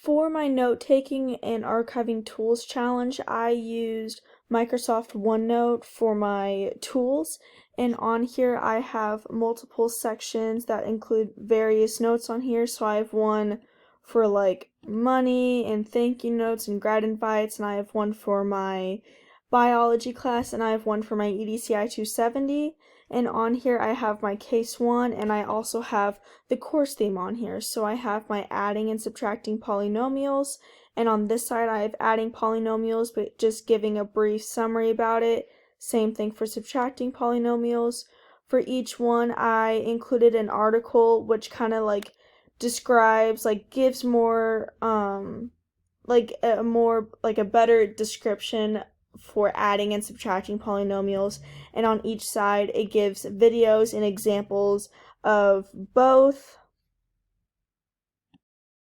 For my note-taking and archiving tools challenge, I used Microsoft OneNote for my tools, and on here I have multiple sections that include various notes on here. So I have one for like money and thank you notes and grad invites, and I have one for my biology class, and I have one for my EDCI 270. And on here I have my case 1, and I also have the course theme on here. So I have my adding and subtracting polynomials, and on this side I have adding polynomials, but just giving a brief summary about it. Same thing for subtracting polynomials. For each one I included an article which kind of like describes, like gives more like a better description for adding and subtracting polynomials, and on each side it gives videos and examples of both.